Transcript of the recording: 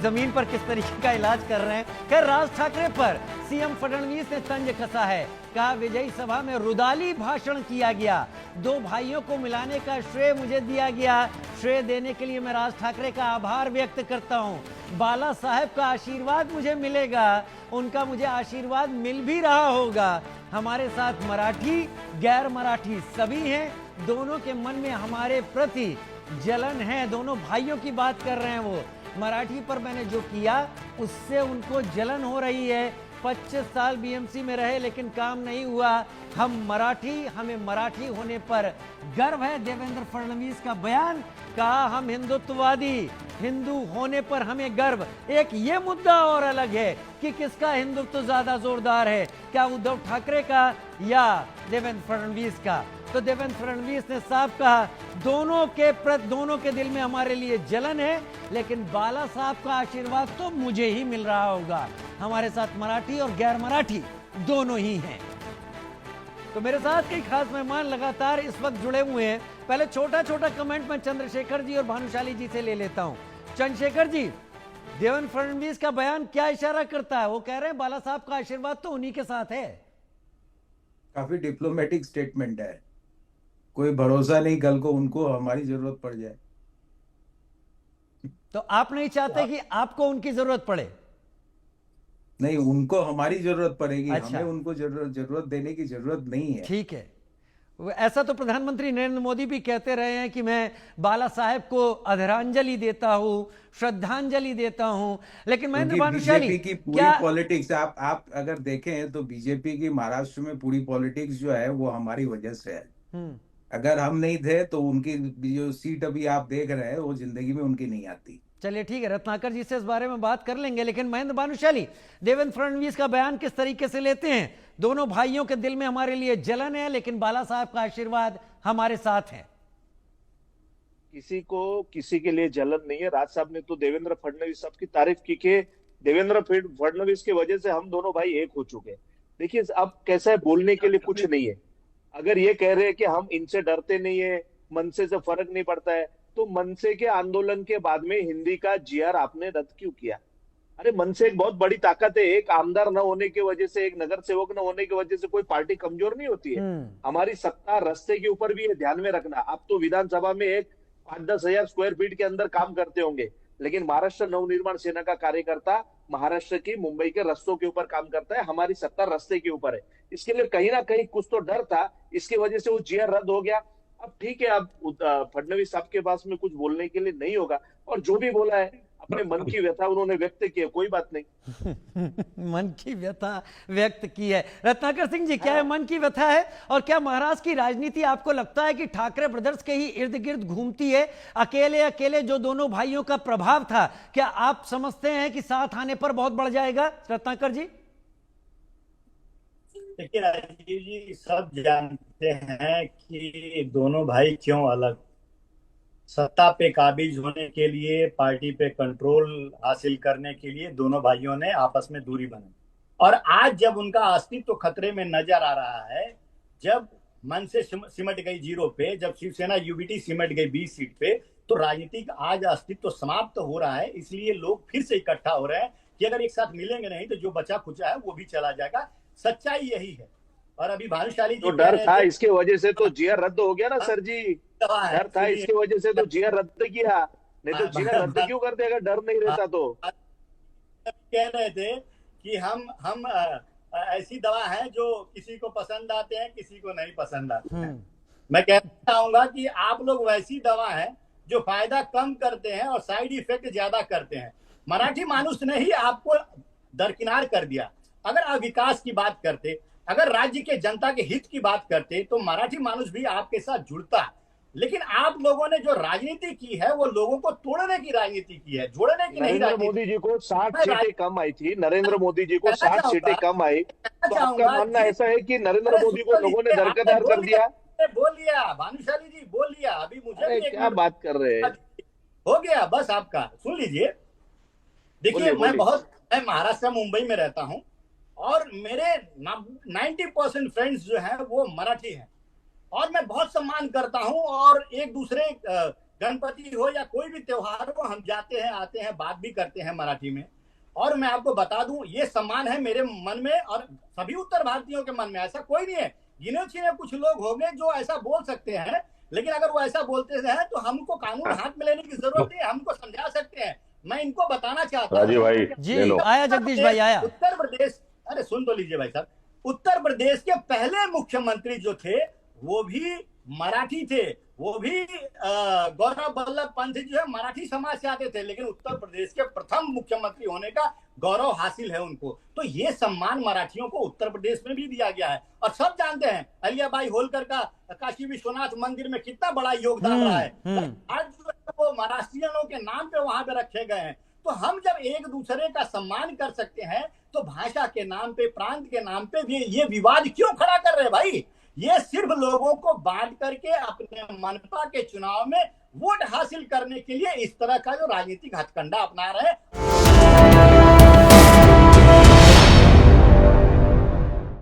जमीन पर किस तरीके का इलाज कर रहे हैं। खैर, राज ठाकरे पर सीएम फडणवीस ने तंज कसा है। कहा विजयी सभा में रुदाली भाषण किया गया, दो भाइयों को मिलाने का श्रेय मुझे दिया गया। श्रेय देने के लिए मैं राज ठाकरे का आभार व्यक्त करता हूं। बाला साहेब का आशीर्वाद मुझे मिलेगा, उनका मुझे आशीर्वाद मिल भी रहा होगा। हमारे साथ मराठी गैर मराठी सभी हैं, दोनों के मन में हमारे प्रति जलन है। दोनों भाइयों की बात कर रहे हैं वो। मराठी पर मैंने जो किया उससे उनको जलन हो रही है। 25 साल बीएमसी में रहे लेकिन काम नहीं हुआ। हम मराठी, हमें मराठी होने पर गर्व है। देवेंद्र फडणवीस का बयान। कहा हम हिंदुत्ववादी, हिंदू होने पर हमें गर्व। एक ये मुद्दा और अलग है कि किसका हिंदुत्व ज्यादा जोरदार है, क्या उद्धव ठाकरे का या देवेंद्र फडणवीस का। तो देवेंद्र फडणवीस ने साफ कहा दोनों के दिल में हमारे लिए जलन है, लेकिन बाला साहब का आशीर्वाद तो मुझे ही मिल रहा होगा। हमारे साथ मराठी और गैर मराठी दोनों ही हैं। तो मेरे साथ कई खास मेहमान लगातार इस वक्त जुड़े हुए हैं। पहले छोटा छोटा कमेंट मैं चंद्रशेखर जी और भानुशाली जी से ले लेता हूं। चंद्रशेखर जी, देवेंद्र फडणवीस का बयान क्या इशारा करता है? वो कह रहे हैं बाला साहब का आशीर्वाद तो उन्हीं के साथ है। काफी डिप्लोमेटिक स्टेटमेंट है। कोई भरोसा नहीं कल को उनको हमारी जरूरत पड़ जाए। तो आप नहीं चाहते कि आपको उनकी जरूरत पड़े? नहीं, उनको हमारी जरूरत पड़ेगी। अच्छा। हमें उनको जरूरत देने की जरूरत नहीं है। ठीक है। ऐसा तो प्रधानमंत्री नरेंद्र मोदी भी कहते रहे हैं कि मैं बाला साहेब को आदरांजलि देता हूं, श्रद्धांजलि देता हूं। लेकिन महेंद्र भानुशाली, बीजेपी की पूरी पॉलिटिक्स आप अगर देखें तो बीजेपी की महाराष्ट्र में पूरी पॉलिटिक्स जो है वो हमारी वजह से है। अगर हम नहीं थे तो उनकी जो सीट अभी आप देख रहे हैं वो जिंदगी में उनकी नहीं आती। चलिए ठीक है, रत्नाकर जी से इस बारे में बात कर लेंगे। लेकिन महेंद्र भानुशाली, देवेंद्र फडणवीस का बयान किस तरीके से लेते हैं? दोनों भाइयों के दिल में हमारे लिए जलन है, लेकिन बाला साहब का आशीर्वाद हमारे साथ है। किसी को किसी के लिए जलन नहीं है। राज साहब ने तो देवेंद्र फडणवीस साहब की तारीफ की कि देवेंद्र फडणवीस की वजह से हम दोनों भाई एक हो चुके हैं। देखिए, अब कैसा है, बोलने के लिए कुछ नहीं है। अगर ये कह रहे हैं कि हम इनसे डरते नहीं है, मनसे से फर्क नहीं पड़ता है, तो मनसे के आंदोलन के बाद में हिंदी का जीआर आपने रद्द क्यों किया? अरे, मनसे एक बहुत बड़ी ताकत है। एक आमदार न होने की वजह से, एक नगर सेवक न होने की वजह से कोई पार्टी कमजोर नहीं होती है। हमारी सत्ता रास्ते के ऊपर भी है, ध्यान में रखना। आप तो विधानसभा में एक 5-10 हजार स्क्वायर फीट के अंदर काम करते होंगे, लेकिन महाराष्ट्र नवनिर्माण सेना का कार्यकर्ता महाराष्ट्र की मुंबई के रस्तों के ऊपर काम करता है। हमारी सत्ता रास्ते के ऊपर है। इसके लिए कहीं ना कहीं कुछ तो डर था, इसकी वजह से वो जीआर रद्द हो गया। अब ठीक है, अब फडणवीस साहब के पास में कुछ बोलने के लिए नहीं होगा, और जो भी बोला है अपने मन की व्यथा उन्होंने व्यक्त की है, कोई बात नहीं। मन की व्यथा व्यक्त की है। रत्नाकर सिंह जी, क्या है मन की व्यथा है? और क्या महाराष्ट्र की राजनीति आपको लगता है कि ठाकरे ब्रदर्स के ही इर्द गिर्द घूमती है? अकेले अकेले जो दोनों भाइयों का प्रभाव था, क्या आप समझते हैं कि साथ आने पर बहुत बढ़ जाएगा? रत्नाकर जी। देखिए राजीव जी, सब जानते हैं कि दोनों भाई क्यों अलग। सत्ता पे काबिज होने के लिए, पार्टी पे कंट्रोल हासिल करने के लिए दोनों भाइयों ने आपस में दूरी बनाई। और आज जब उनका अस्तित्व खतरे में नजर आ रहा है, जब मन से सिमट गई 0 पे, जब शिवसेना यूबीटी सिमट गई 20 सीट पे, तो राजनीतिक आज अस्तित्व समाप्त हो रहा है। इसलिए लोग फिर से इकट्ठा हो रहे हैं कि अगर एक साथ मिलेंगे नहीं तो जो बचा खुचा है वो भी चला जाएगा। सच्चाई यही है। और अभी भानुशाली तो डर था, इसके वजह से तो जीआर रद्द हो गया ना सर जी। डर था, इसकी वजह से तो जीआर रद्द किया, नहीं तो जीआर रद्द क्यों करते अगर डर नहीं रहता तो? कह रहे थे कि हम ऐसी दवा है जो किसी को पसंद आते हैं, किसी को नहीं पसंद आते हैं। मैं कहना चाहूंगा कि आप लोग वैसी दवा है जो फायदा कम करते हैं और साइड इफेक्ट ज्यादा करते हैं। मराठी मानुष ने ही आपको दरकिनार कर दिया। अगर विकास की बात करते, अगर राज्य के जनता के हित की बात करते, तो मराठी मानुष भी आपके साथ जुड़ता। लेकिन आप लोगों ने जो राजनीति की है वो लोगों को तोड़ने की राजनीति की है, जोड़ने की नहीं। नरेंद्र मोदी जी को 60 सीटें कम आई थी, नरेंद्र मोदी जी को 60 सीटें कम आई, तो आपका मानना ऐसा है कि नरेंद्र मोदी को लोगों ने दरकिनार कर दिया? बोल लिया भानुशाली जी, बोल लिया। अभी मुझे क्या बात कर रहे हैं? हो गया बस, आपका सुन लीजिए। देखिए, मैं महाराष्ट्र मुंबई में रहता हूं और मेरे 90% फ्रेंड्स जो हैं वो मराठी हैं, और मैं बहुत सम्मान करता हूं। और एक दूसरे गणपति हो या कोई भी त्योहार हो, हम जाते हैं, आते हैं, बात भी करते हैं मराठी में। और मैं आपको बता दूं, ये सम्मान है मेरे मन में और सभी उत्तर भारतीयों के मन में। ऐसा कोई नहीं है, गिने चुने कुछ लोग होंगे जो ऐसा बोल सकते हैं, लेकिन अगर वो ऐसा बोलते हैं तो हमको कानून हाथ में लेने की जरूरत नहीं है, हमको समझा सकते हैं। मैं इनको बताना चाहता हूँ राजीव भाई जी ले लो। आया जगदीश भाई आया। उत्तर प्रदेश, अरे सुन तो लीजिए भाई साहब, उत्तर प्रदेश के पहले मुख्यमंत्री जो थे वो भी मराठी थे, वो भी गौरव वल्लभ पंत जो है मराठी समाज से आते थे, लेकिन उत्तर प्रदेश के प्रथम मुख्यमंत्री होने का गौरव हासिल है उनको। तो ये सम्मान मराठियों को उत्तर प्रदेश में भी दिया गया है। और सब जानते हैं अहिल्याबाई होलकर का काशी विश्वनाथ मंदिर में कितना बड़ा योगदान रहा है। आज जो वो महाराष्ट्रियनों के नाम पे वहां पे रखे गए हैं। तो हम जब एक दूसरे का सम्मान कर सकते हैं तो भाषा के नाम पे, प्रांत के नाम पे भी ये विवाद क्यों खड़ा कर रहे हैं भाई? ये सिर्फ लोगों को बांट करके अपने मनपा के चुनाव में वोट हासिल करने के लिए इस तरह का जो राजनीतिक हथकंडा अपना रहे हैं।